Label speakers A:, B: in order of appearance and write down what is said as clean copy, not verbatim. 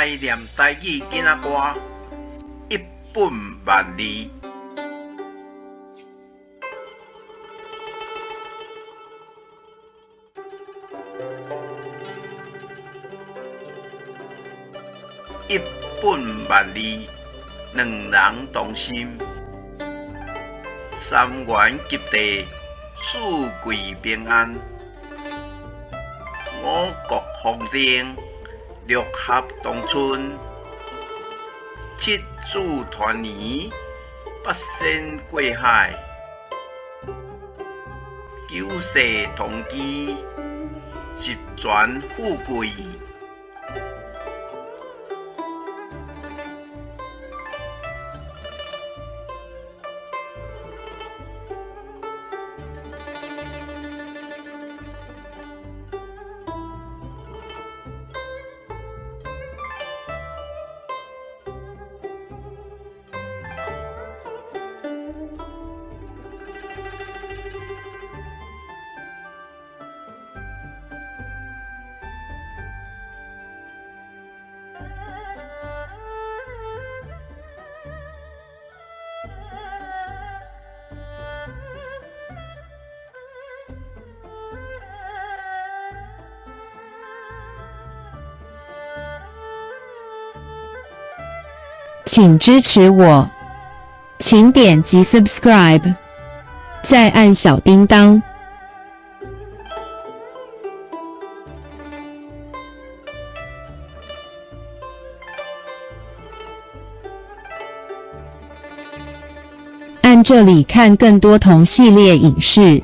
A: 来念台语囡仔歌，一本万利。一本万利，两人同心，三元及第，四季平安，五谷丰登，六合同春，七子团圆，八仙过海，九世同基，十全富贵。
B: 请支持我，请点击 subscribe， 再按小叮当。按这里看更多同系列影视。